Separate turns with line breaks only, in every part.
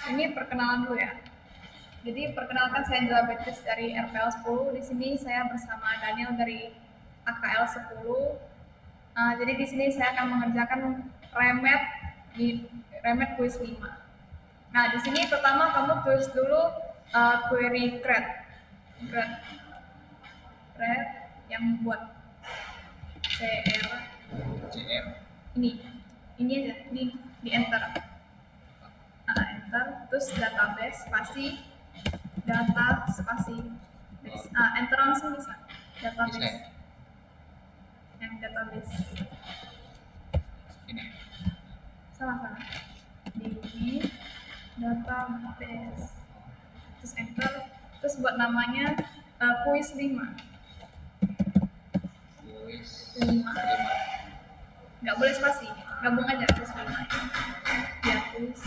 Ini perkenalan dulu ya. Jadi perkenalkan saya Angela Beatrice dari RPL 10. Di sini saya bersama Daniel dari AKL 10. Jadi di sini saya akan mengerjakan remet di remet kuis 5. Nah, di sini pertama kamu tulis dulu query grade yang buat
CR
ini aja, ini di enter. Enter, terus database spasi data spasi enter langsung bisa database
bisa ya?
yang database
Ini
salah di ini database terus enter, terus buat namanya kuis 5
kuis
5 nggak boleh spasi, gabung aja kuis 5 ya kuis,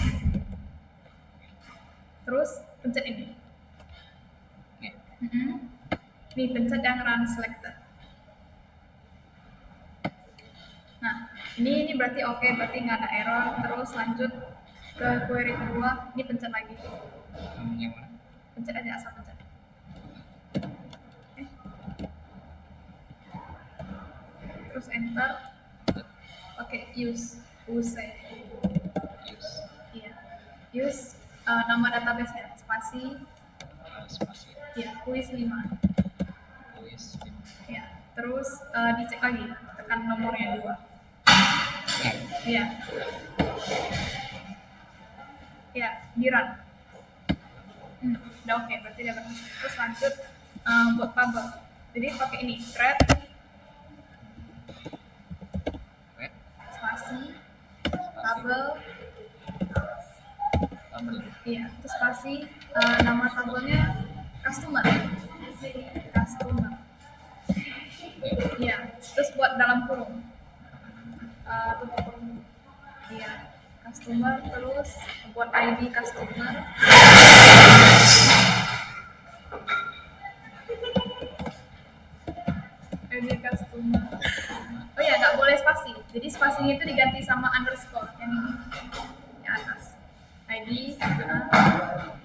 terus pencet ini. Nih pencet yang run selected. Nah ini berarti oke, berarti nggak ada error. Terus lanjut ke query kedua, ini pencet lagi.
yang mana?
Pencet aja, asal pencet. Terus enter. Oke, use iya, use nama database nya spasi ya kuis 5 ya. Terus dicek lagi, tekan nomornya 2 ya ya, di run. Udah oke, berarti udah berhasil. Terus lanjut buat tabel, jadi pakai ini thread spasi tabel iya, terus spasi nama tabelnya customer iya, terus buat dalam kurung tutup kurung iya, customer. Terus buat ID customer oh ya, nggak boleh spasi, jadi spasinya itu diganti sama underscore yang ini yang atas. ID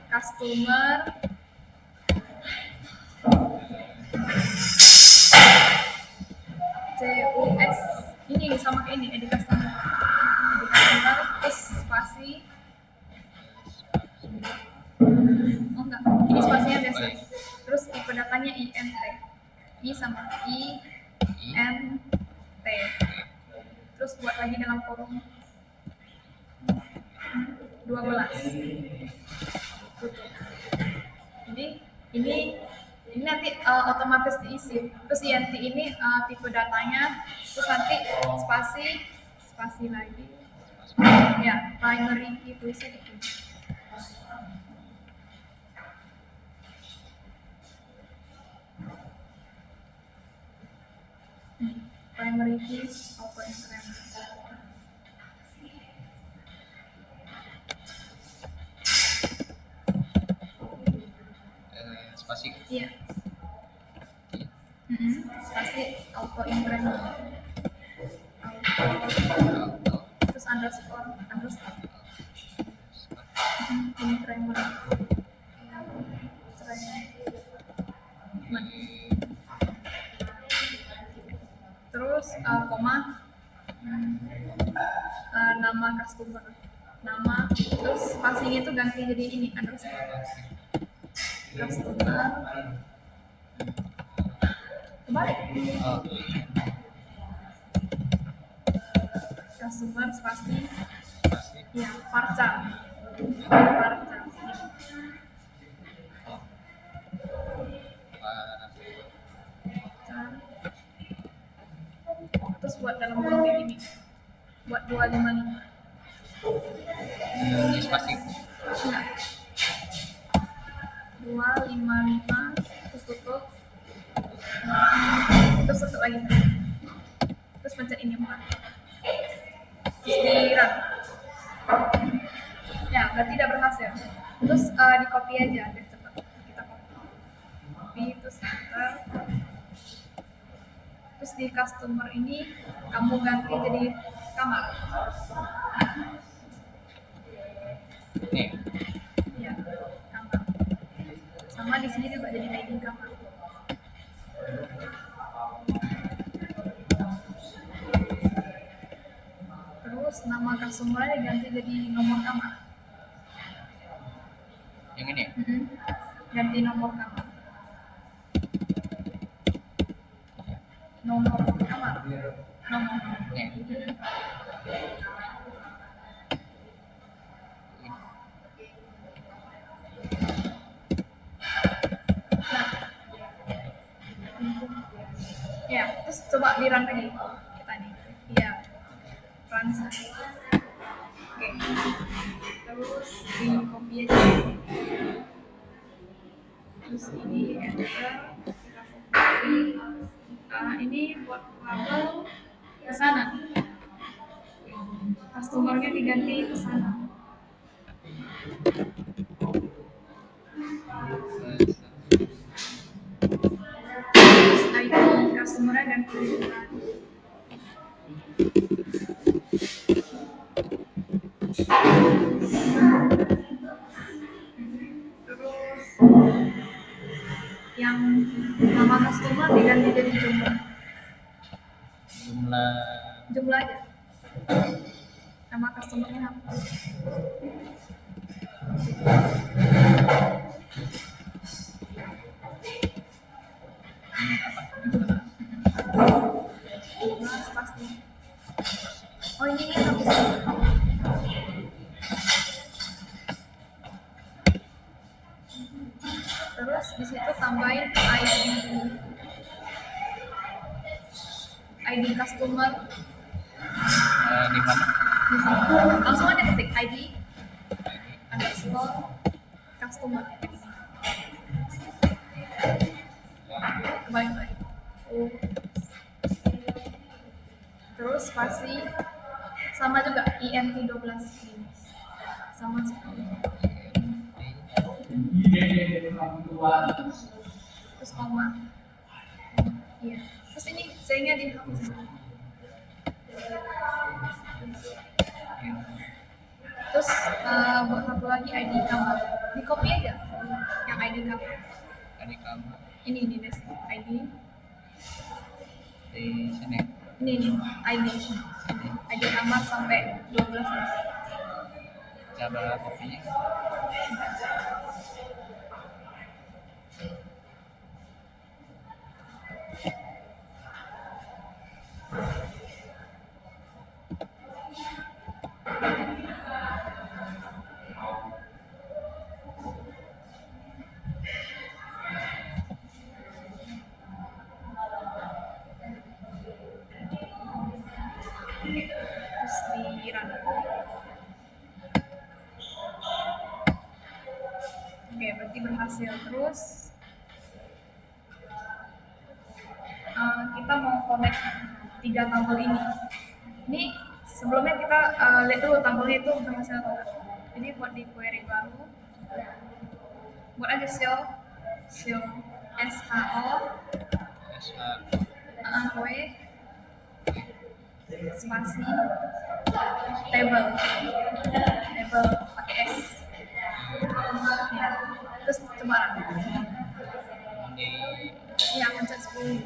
customer CUS ini sama kayak ini, ID customer terus spasi oh enggak, ini spasinya biasa. Terus tipe datanya INT, I sama INT. Terus buat lagi dalam kurung 12 tutup. Jadi ini nanti otomatis diisi. Terus INT ini tipe datanya, terus nanti spasi lagi ya, primary key tulisnya gitu. Primary key open increment.
spasi
Iya. Spasi auto increment. Terus underscore increment. Terus koma nama customer, nama, terus spasinya itu ganti jadi ini underscore customer kebalik customer spasi ya varchar terus buat dalam kurung kayak gini, buat 255
ini spasi
enggak 255 terus tutup, terus tutup lagi, terus pencet ini 4 terus di run ya, berarti udah berhasil. Terus di copy aja biar cepet, kita copy terus enter. Terus di customer ini kamu ganti jadi kamar
nih
ini juga jadi ID kamar. Terus nama customer diganti jadi nomor kamar.
Yang ini ya?
Ganti nomor kamar. Nomor kamar. Nomor.
Nih.
Ya, terus coba di run lagi kita nih. Iya, run saja. Oke, terus di copy aja. Terus ini enter, kita copy. Ini buat label pesanan. Customer-nya diganti pesanan. Terus ID customer-nya ganti pesanan. Terus yang nama customer diganti jadi jumlah aja, nama customernya hapus. Pasti. Oh ini hapus. Terus di situ tambahin ID customer.
Di mana?
Di sini. Langsung aja ketik ID underscore customer. Kembali. Terus spasi sama juga INT12 ini. Sama sekali. Terus koma. Iya. Terus ini C-nya dihapus. Terus buat satu lagi ID kamar. Di copy aja yang ID kamar.
Dari kamu
Ini deh ID.
di sini.
Ini ID kamar sampai 12 nih.
Cara kopinya
Terus di run. Oke, berarti berhasil. Terus kita mau connect 3 tabel ini. Ini sebelumnya kita lihat dulu tabelnya itu berhasil atau enggak. Jadi buat di query baru, buat aja show SHO w spasi table pakai S. Ya. Terus coba ya pencet 10.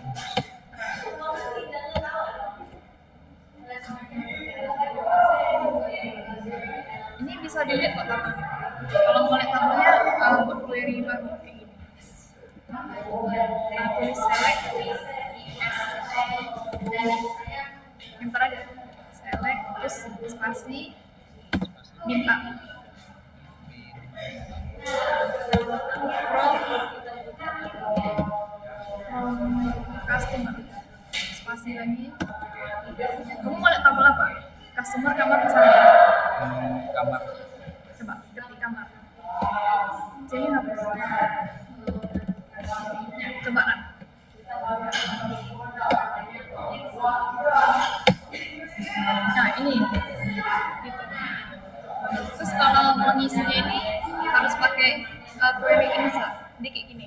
Ini bisa dilihat kok tabelnya. Kalau mau lihat tabelnya buat query baru kayak gini. Tulis select enter aja, select terus spasi minta from customer, spasi lagi. Kamu mau lihat tabel apa? Customer kamar pesanan.
kamar.
Coba ketik kamar. Jadi hapus. Ya, coba kan. Nah ini gitu. Terus kalau mau ngisinya ini harus pakai query insert. Jadi kayak gini.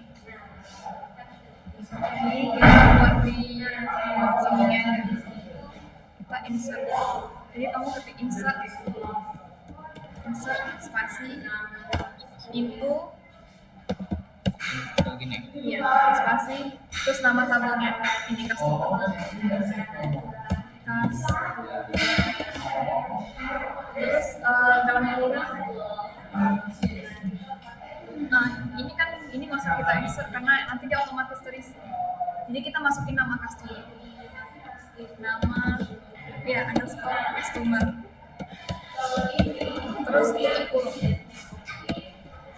Jadi kita buat di sininya aja. Kita insert. Jadi kamu ketik insert spasi into Iya, spasi, terus nama tabelnya ini customer. Terus dalam kurung, nah ini kan ini nggak usah kita insert karena nanti dia otomatis terisi. Jadi kita masukin nama customer, nama ya underscore customer, terus tutup kurung,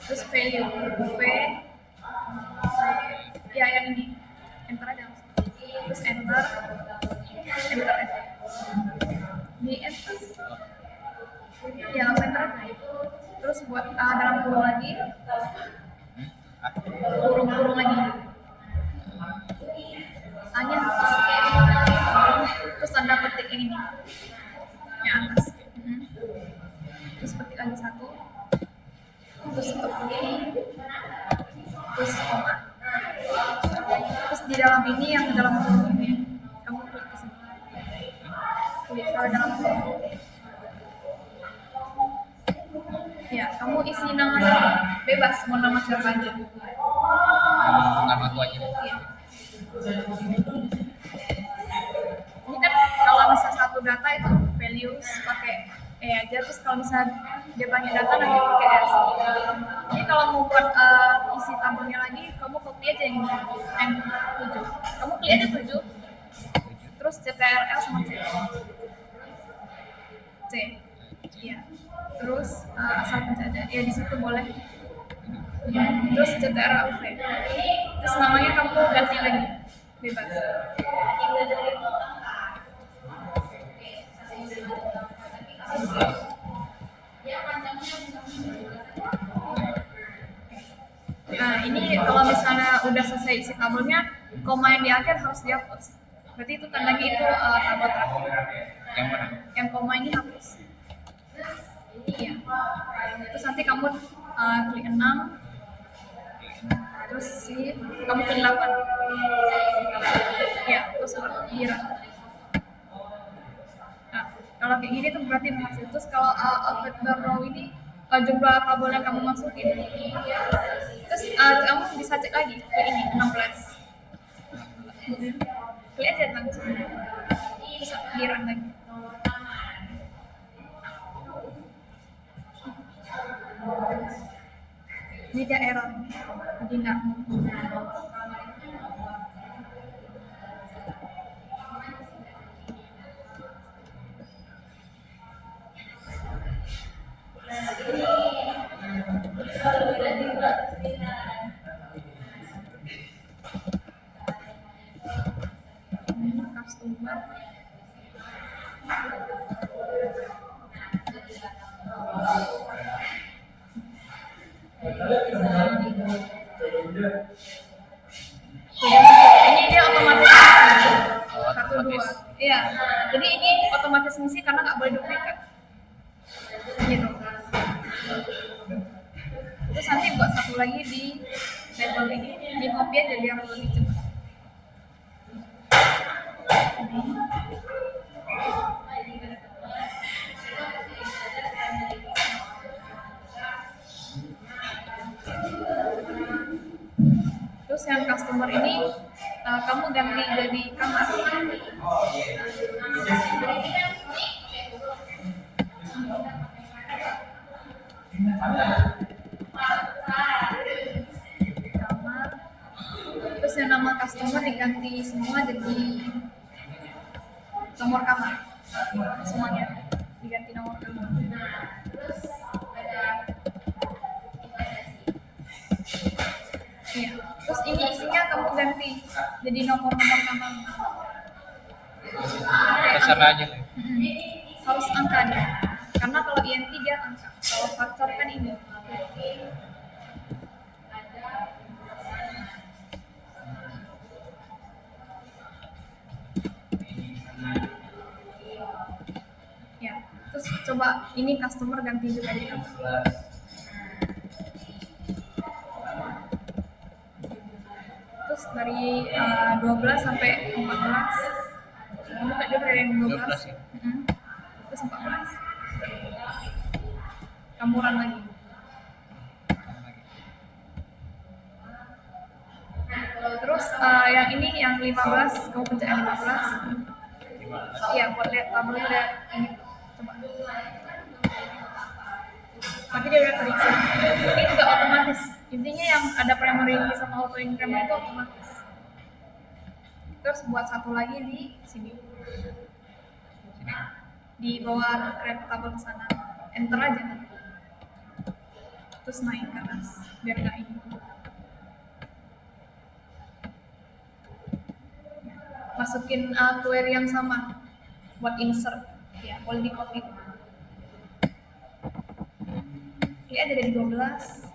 terus value v ya yang ini enter aja langsung. Terus enter di enter ya langsung enter aja. Terus buat dalam kurung lagi, kurung lagi hanya terus tanda petik yang ini yang atas. Terus petik lagi satu, terus tutup kurung, terus koma. Terus di dalam ini yang dalam kurung ini kamu klik ke sini, klik ke dalam kurung ya, kamu isi nama bebas, mau nama siapa aja.
Nama aku aja.
Iya. Ini kan kalau misalnya satu data itu values pakai E aja, terus kalau misalnya dia banyak data nanti pakai S. Jadi kalau mau buat isi tabelnya lagi, kamu copy aja yang N7. Kamu klik aja 7, terus CTRL sama C. Iya. Terus asal pencet aja. Ya di situ boleh. Terus CTRL V. Terus namanya kamu ganti lagi, bebas. Nah ini kalau misalnya udah selesai isi tabelnya, koma yang di akhir harus dihapus. Berarti itu tandanya itu tabel terakhir.
Yang mana?
Yang koma ini hapus. Iya. Terus nanti kamu klik 6, terus kamu pilih 8. Ya, terus biar. Nah, kalau kayak gini tuh berarti berhasil. Terus kalau output the row ini jumlah tabel yang kamu masukin. Terus kamu bisa cek lagi ke ini 16. Klik aja langsung. Terus biar lagi. Ini dia error, jadi nggak. Customer. Ini dia otomatis satu dua. Iya. Jadi ini otomatis ngisi karena nggak boleh duplikat. Gitu. Terus nanti buat satu lagi di label ini, di copy aja biar lebih cepat. Terus yang customer ini kamu ganti jadi kamar. Kamar. Terus yang nama customer diganti semua jadi nomor kamar. Semuanya diganti nomor kamar. Iya. Terus ini isinya kamu ganti jadi nomor-nomor kamar.
Terserah aja.
Harus angka dia. Karena kalau INT dia angka. Kalau faktor kan ini. Ya. Terus coba ini customer ganti juga di kamar. Terus dari 12 sampai 14 kamu kan dari yang 12
ya?
Terus 14 kamu run lagi. Terus yang ini yang 15, kamu pencet yang 15. Iya, buat lihat tabelnya udah ini. Coba. Tapi dia udah terisi. Ini juga otomatis. Intinya yang ada primary key sama auto increment itu otomatis. Terus buat satu lagi di sini.
Sini.
Di bawah create tabel ke sana. Enter aja. Terus naik ke atas biar nggak ini. Masukin query yang sama buat insert. Ya, boleh di copy. Ini ada dari 12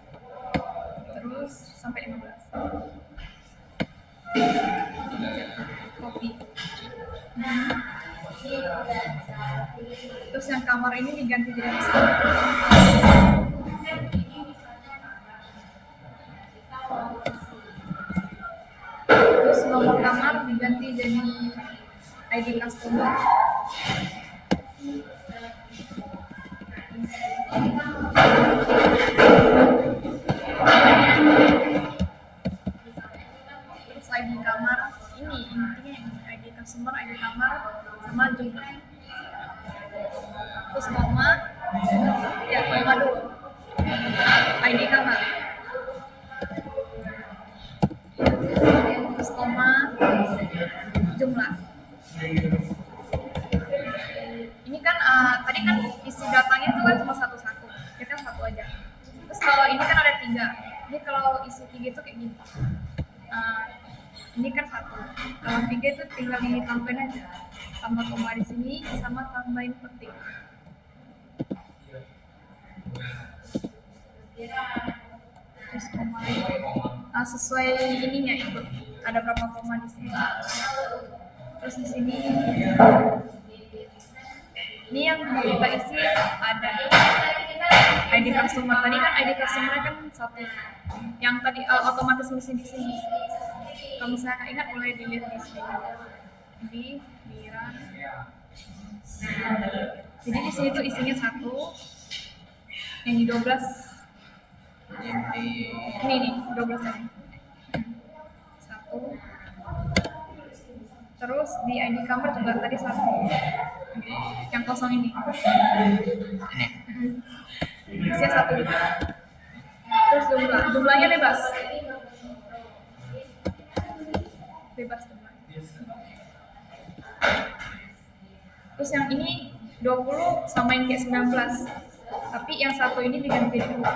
terus sampai 15. Copy. Terus yang kamar ini diganti jadi pesawat. Terus nomor kamar diganti jadi ID customer. Terus ID kamar ini intinya ini ID customer, ID kamar sama jumlah. Terus koma, ya koma dulu. ID kamar. Terus koma, jumlah. Ini kan tadi kan isi datanya itu kan cuma satu-satu, kita satu aja. Terus kalau ini kan ada 3. Ini kalau isi 3 itu kayak gini. Ini kan 1. Kalau 3 itu tinggal ditambahin aja. Tambah koma di sini sama tambahin petik. Terus koma sesuai ininya ikut. Ada berapa koma di sini. Terus di sini ini yang mau kita isi ada ID customer. Tadi kan ID customer kan 1. Yang tadi otomatis misi di sini. Kalau misalnya ingat boleh dilihat di sini. Di run. Jadi di sini tuh isinya 1. Yang di 12 ini nih 12 ini. 1. Terus di ID kamar juga tadi 1. Yang kosong ini. Isinya 1 juga. Terus jumlahnya bebas. Bebas jumlah. Terus yang ini 20 samain kayak 19. Tapi yang 1 ini diganti jadi 2.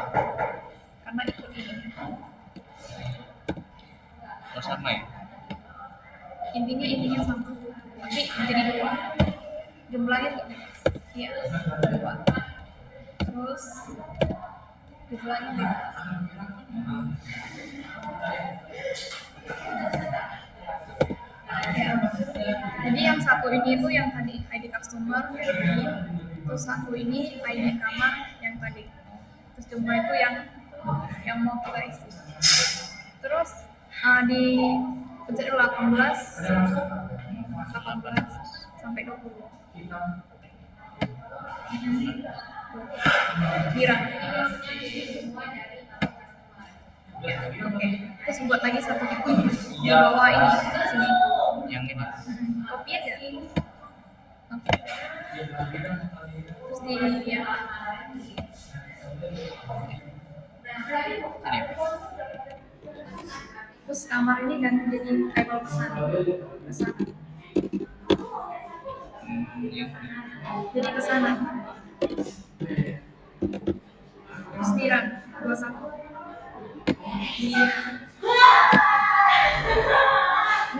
Karena ikut ini.
Oh sama ya?
Intinya sama. Tapi jadi 2. Jumlahnya juga bebas. Iya, 2. Terus jumlahnya bebas. Ya. Jadi yang 1 ini itu yang tadi ID customer, terus 1 ini ID kamar yang tadi. Terus jumlah itu yang mau kita isi. Terus di pencet 18 sampai 20. Kira. Ya, oke. Terus buat lagi 1 titik di bawah ini sini.
Yang ini.
Copy aja. Oke. Terus di ya.
Ini.
Terus kamar ini ganti jadi kabel pesan.
Yang
Jadi pesanan. Terus di run 21.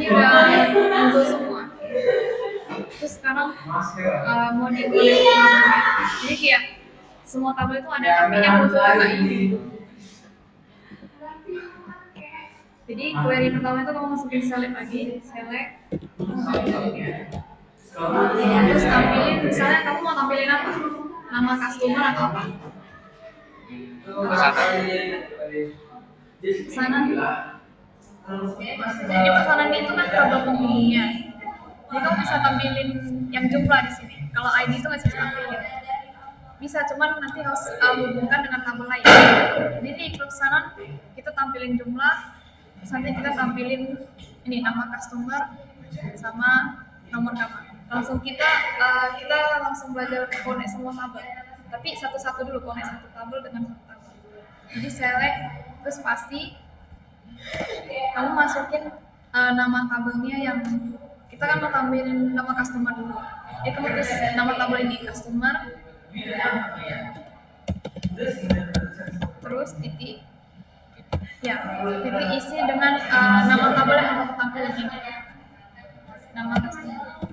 Ini udah muncul semua. Terus sekarang mau dikoneksi tabelnya. Jadi kayak semua tabel itu ada tapi yang muncul kayak ini. Jadi query pertama itu kamu masukin select lagi, select. Terus tampilin, misalnya kamu mau tampilin apa? Nama customer atau apa? Pesanan. Jadi pesanan itu kan tabel penghubungnya. Jadi kamu bisa tampilin yang jumlah di sini. Kalau ID itu nggak bisa tampilin. Bisa, cuman nanti harus hubungkan dengan tabel lain. Jadi di pesanan kita tampilin jumlah, Terus nanti kita tampilin ini nama customer sama nomor kamar. Langsung kita langsung belajar connect semua tabel. Tapi satu-satu dulu, connect satu tabel dengan satu tabel. Jadi select, terus pasti kamu masukin nama tabelnya yang kita kan mau tampilin nama customer dulu. Jadi kamu tulis nama tabel ini customer, terus titik, ya titik isi dengan nama tabel yang kamu tampilin ini. Nama customer.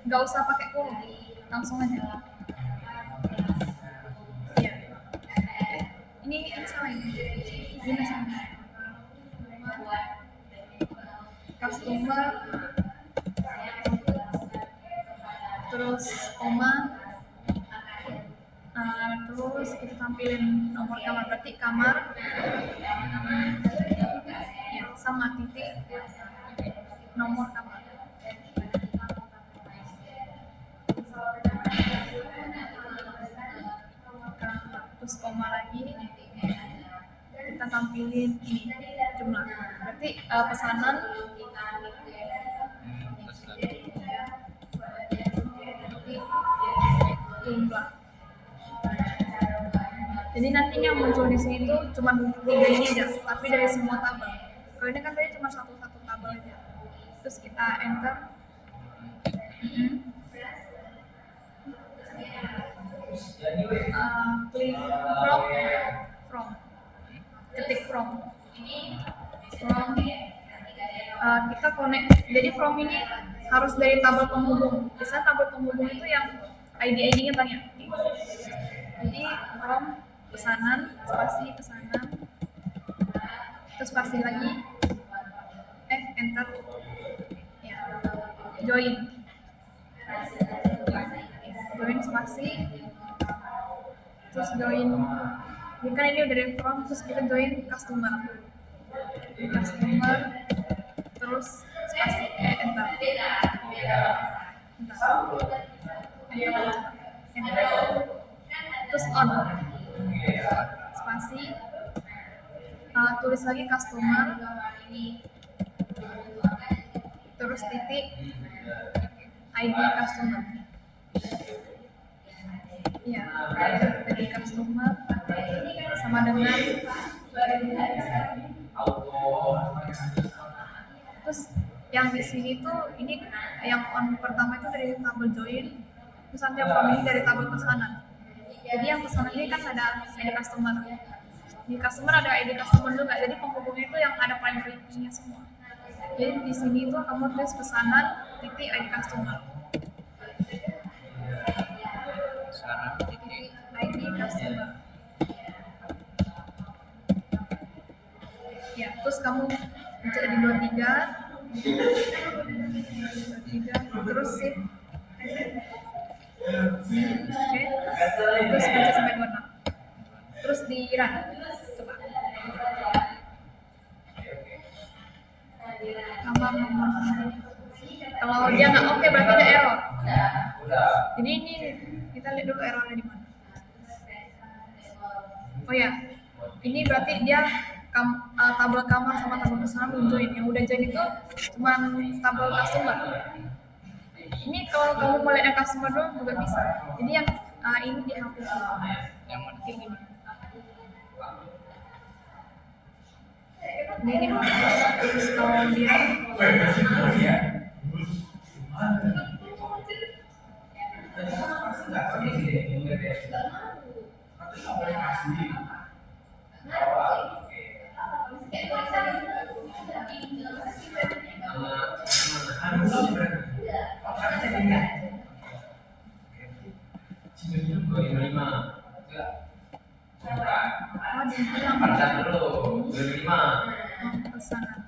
Nggak usah pakai kurung, langsung aja. Iya. Ini salah ini. Ini salah. Customer, terus koma, terus kita tampilin nomor kamar, berarti kamar, ya sama titik nomor kamar. Terus koma lagi, kita tampilin ini jumlah, berarti pesanan jumlah. Jadi nantinya muncul di sini tuh cuma 3 ini aja, tapi dari semua tabel. Kalau ini kan tadi cuma satu tabel aja. Terus kita enter. Klik from, ketik from, kita connect. Jadi from ini harus dari tabel penghubung. Biasanya tabel penghubung itu yang ID-nya banyak. Jadi from pesanan, spasi pesanan, terus spasi lagi, enter, ya, join spasi, terus join. Ini kan ini udah dari from, terus kita join customer, terus spasi, enter, terus on, spasi, tulis lagi customer, terus titik ID customer, ya, ID customer sama dengan, terus yang di sini tuh ini yang on pertama itu dari tabel join, terus nanti yang from ini dari tabel pesanan. Jadi yang pesanan ini kan ada ID customer. Di customer ada ID customer juga, jadi penghubungnya itu yang ada primary key-nya semua. Jadi di sini tuh kamu tulis pesanan titik ID customer.
Pesanan titik
ID customer. Ya, terus kamu jadi 23, terus save. Oke. Terus baca sampai 26. Terus di run. Coba. Kamar nomor. Kalau dia nggak oke, berarti ada error. Jadi ini kita lihat dulu errornya di mana. Oh ya, ini berarti dia tabel kamar sama tabel pesanan belum join. Yang udah join itu cuma tabel customer. Ini kalau kamu mau lihat customer doang juga bisa. Jadi yang ini dihapus.
yang mana?
Kayak gini. Ini terus kalau dia pesanan.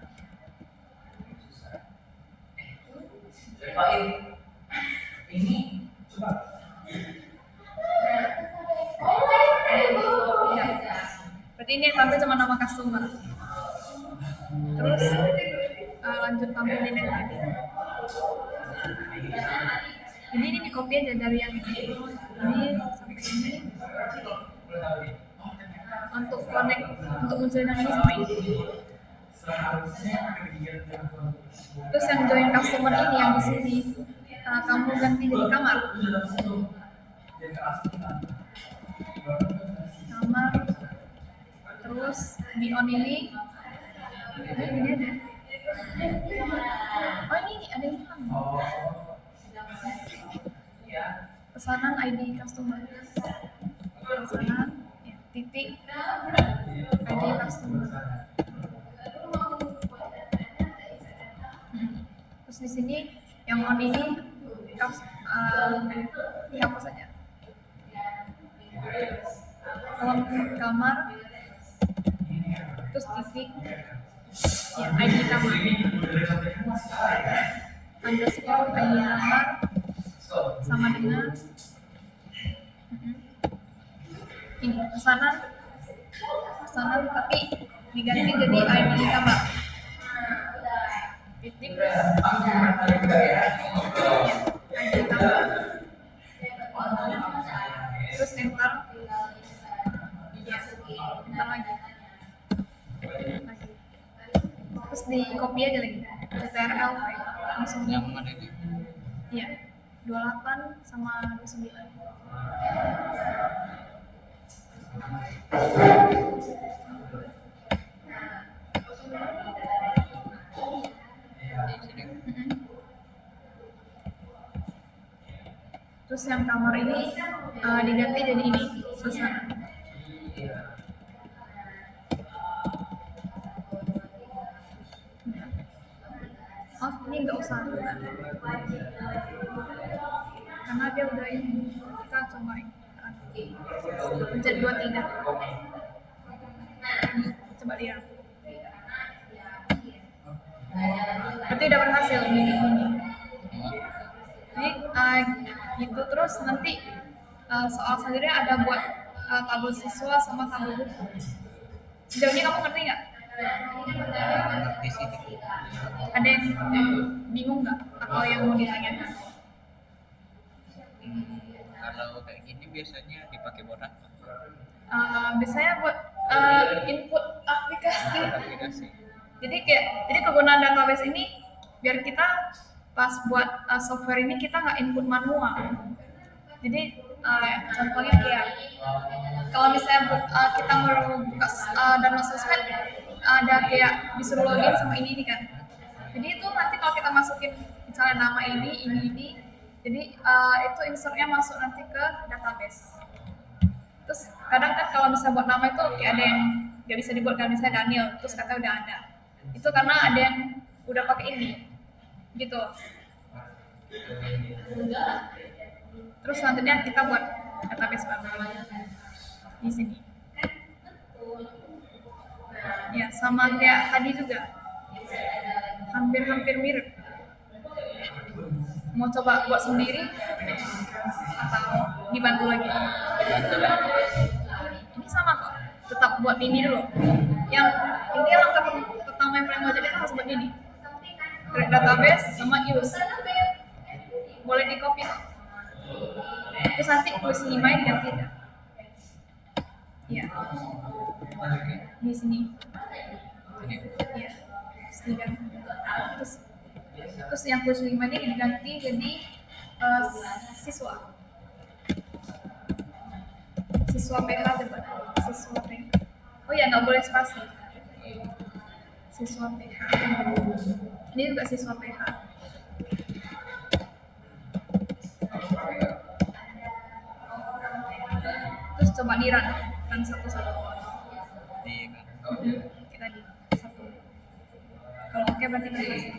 Ini coba.
Ya. Berarti ini yang tampil cuma nama customer. Terus lanjut tampilin yang tadi. Jadi ini di copy aja dari yang ini sampai ini. Untuk connect, untuk munculin yang ini sama ini. Terus yang join customer ini yang di sini, kamu ganti jadi kamar. Kamar. Terus di on ini ada. Oh ini ada yang hilang. Pesanan ID customer. Pesanan ya, titik ID customer. Terus di sini yang on ini dihapus saja. Kolom kamar, terus titik ya ID kamar, underscore ID kamar sama dengan ini pesanan tapi diganti jadi ID kamar, titik ID kamar, terus enter ya enter lagi. Terus di copy aja lagi CTRL langsung
Yang mana ini?
iya 28 sama 29.
Di sini.
Terus yang kamar ini diganti jadi ini suasana. Oh ini nggak usah karena dia udah ini, kita cobain pencet 23 coba lihat berarti udah berhasil ini jadi gitu. Terus nanti soal selanjutnya ada buat tabel siswa sama tabel buku. Sejauh ini kamu ngerti nggak?
Ngerti sih.
Ada yang bingung nggak atau yang mau ditanyakan?
Kalau kayak gini biasanya dipakai buat apa?
Biasanya buat input aplikasi.
Aplikasi.
Jadi kegunaan database ini biar kita pas buat software ini kita nggak input manual. Jadi contohnya kayak kalau misalnya kita mau buka download sosmed ada kayak disuruh login sama ini kan. Jadi itu nanti kalau kita masukin misalnya nama ini, jadi itu insertnya masuk nanti ke database. Terus kadang kan kalau misalnya buat nama itu kayak ada yang nggak bisa dibuat kan, misalnya Daniel, terus kata udah ada. Itu karena ada yang udah pakai ini, gitu. Terus selanjutnya kita buat database baru di sini. Ya sama kayak tadi juga, hampir mirip. Mau coba buat sendiri atau dibantu lagi? Ini sama kok, tetap buat ini dulu. Yang intinya langkah pertama yang paling wajib itu harus buat ini, create database sama use. Boleh di copy kok. Terus nanti tulis email ganti ya. Iya. Di sini. Iya. Terus yang tulis email ini diganti jadi siswa. Siswa PH coba. Siswa PH. Oh ya nggak boleh spasi. Siswa PH. Ini juga siswa PH. Terus coba di run satu-satu. Kita di satu. Kalau oke berarti berhasil.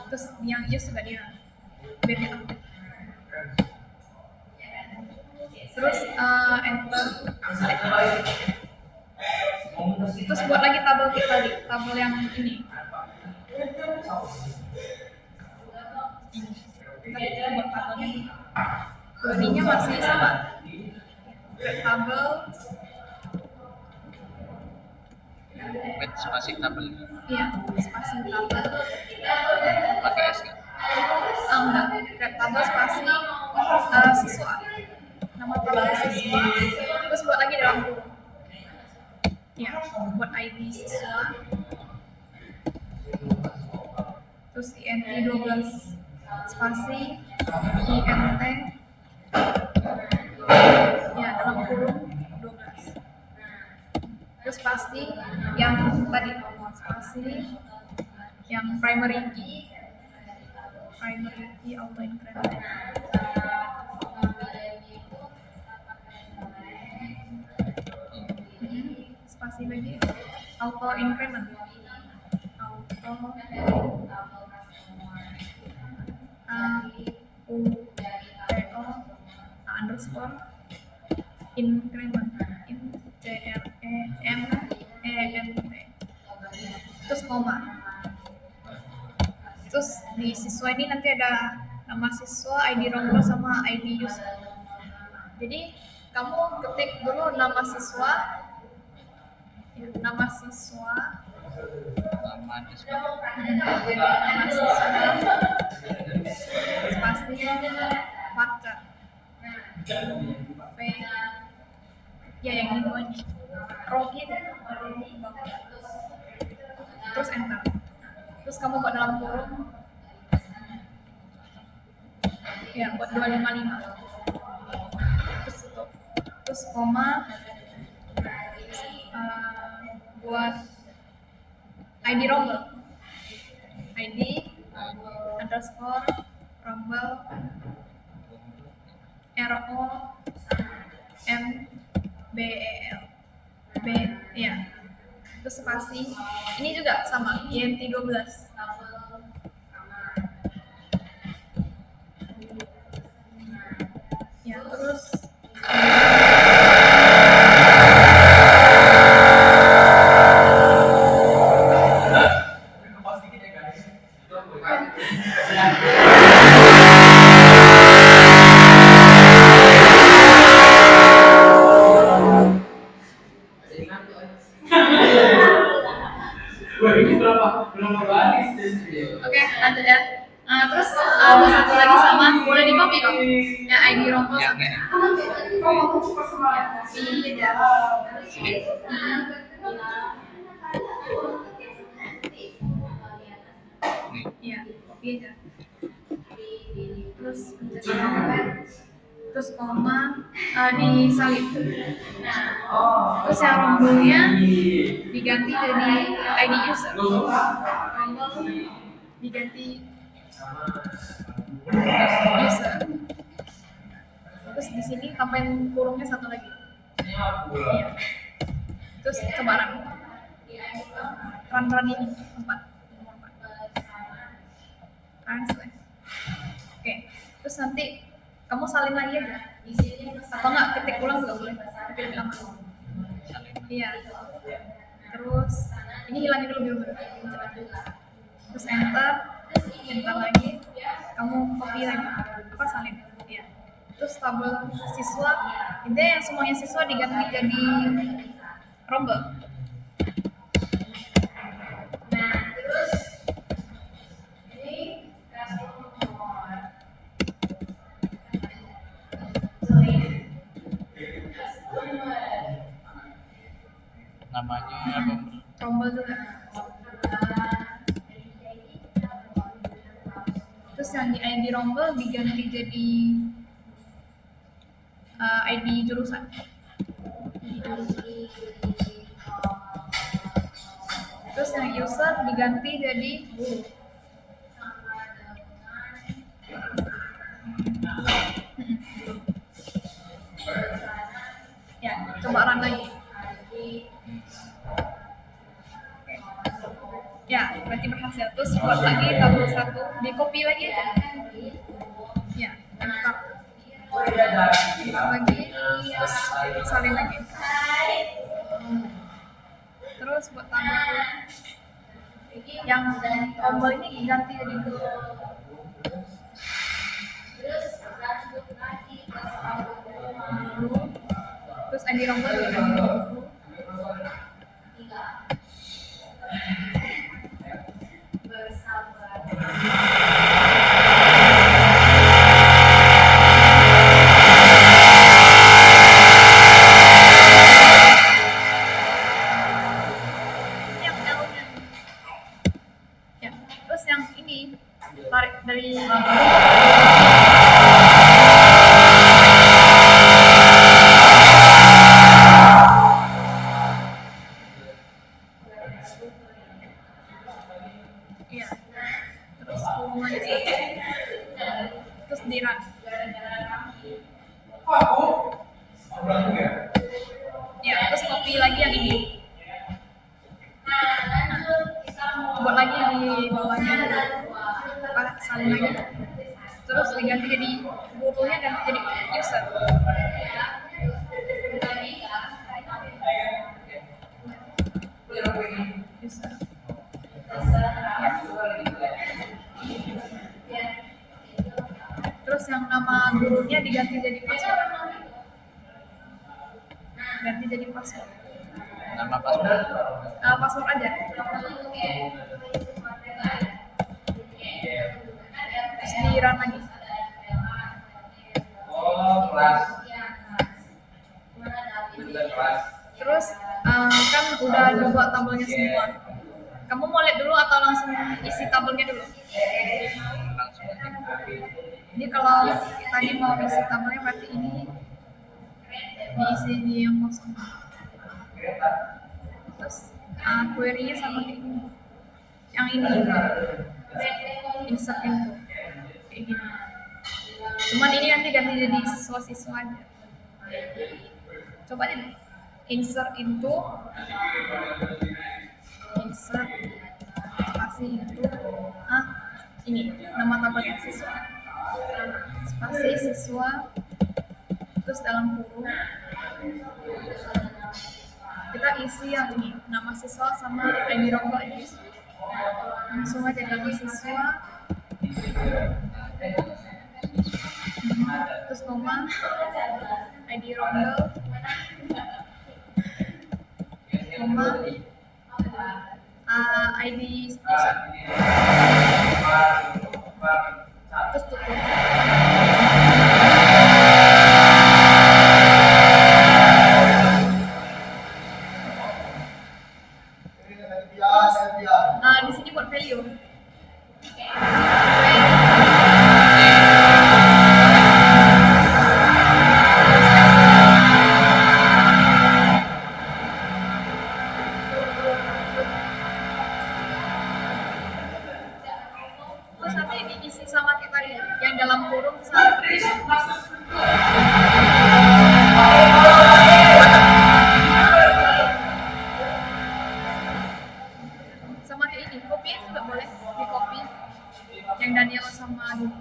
Terus yang use juga di run. Biar dia update. Terus enter. Terus buat lagi tabel kita tadi, tabel yang ini. Kita buat tabelnya. Ininya masih sama. Create tabel.
Wait, spasi tabel.
Iya, spasi tabel.
Pakai S kan?
Enggak, create tabel spasi siswa. Nama tabel siswa. Terus buat lagi dalam kurung. Ya, buat ID siswa. terus INT 12 spasi INT ya dalam kurung 12, terus pasti yang tadi spasi yang primary key auto increment. Spasi lagi auto increment, auto underscore increment terus koma. Terus di siswa ini nanti ada nama siswa, ID rombel sama ID user. Jadi kamu ketik dulu nama siswa,
Nama underscore.
nama siswa, spasi marker, V, ya yang ini aja, Rocky dan terus enter. Terus kamu buat dalam kurung, ya buat 255, terus tutup, terus koma, buat ID rombel, ID underscore rombel RO M BEL B ya, terus spasi ini juga sama INT 12 ya, terus oke, lanjut ya. Terus ada satu lagi sama, boleh di copy kok ya, ID rombel
Ya,
sama
ya. Sini. Nih.
iya, copy aja. Terus koma disalin. Terus yang rombelnya diganti jadi ID user. Rombel diganti user. Terus di sini tambahin kurungnya satu lagi. Iya. Terus coba run ini 4. Translate. Oke. Terus nanti kamu salin lagi aja. Atau enggak ketik ulang juga boleh. Tapi lebih lama. Iya. Terus ini hilangin dulu. Terus enter lagi. Kamu copy lagi. Apa salin? Iya. Terus tabel siswa, intinya yang semuanya siswa diganti jadi rombel. Nah, terus ini
Namanya
rombel juga. Terus yang di ID rombel diganti jadi ID jurusan. Terus yang user diganti jadi guru. Ya, coba run lagi. Ya, berarti berhasil. Terus buat lagi tabel 1, di copy lagi aja. Ya, enter lagi, terus salin lagi. Terus buat tabel yang rombel ini diganti jadi guru. Terus ID rombel diganti jadi guru. dari iya, terus hubungannya terus diran, ya terus kopi lagi yang ini, buat lagi di bawahnya apa salin lagi, terus diganti jadi buruhnya ganti jadi user. User. Terus yang nama gurunya diganti jadi password. Ganti jadi password.
Nama password.
Password aja. Terus di run lagi. Terus kan udah dibuat tabelnya semua. Kamu mau lihat dulu atau langsung isi tabelnya dulu?
Langsung aja.
Jadi kalau tadi mau isi tabelnya berarti ini diisi di yang kosong. Terus query-nya sama kayak gini. Yang ini insert info kayak gini. Cuman ini nanti ganti jadi siswa-siswa aja. Coba deh insert into insert spasi into ini nama tabelnya siswa, spasi siswa, terus dalam kurung kita isi yang ini nama siswa sama ID rombel ini, langsung aja nama siswa, terus nama ID rombel, nama ID user, terus tutup. Di sini buat value. Terus nanti diisi sama kayak tadi, yang dalam kurung sama kayak ini, copy juga boleh, di copy yang Daniel sama Dulu.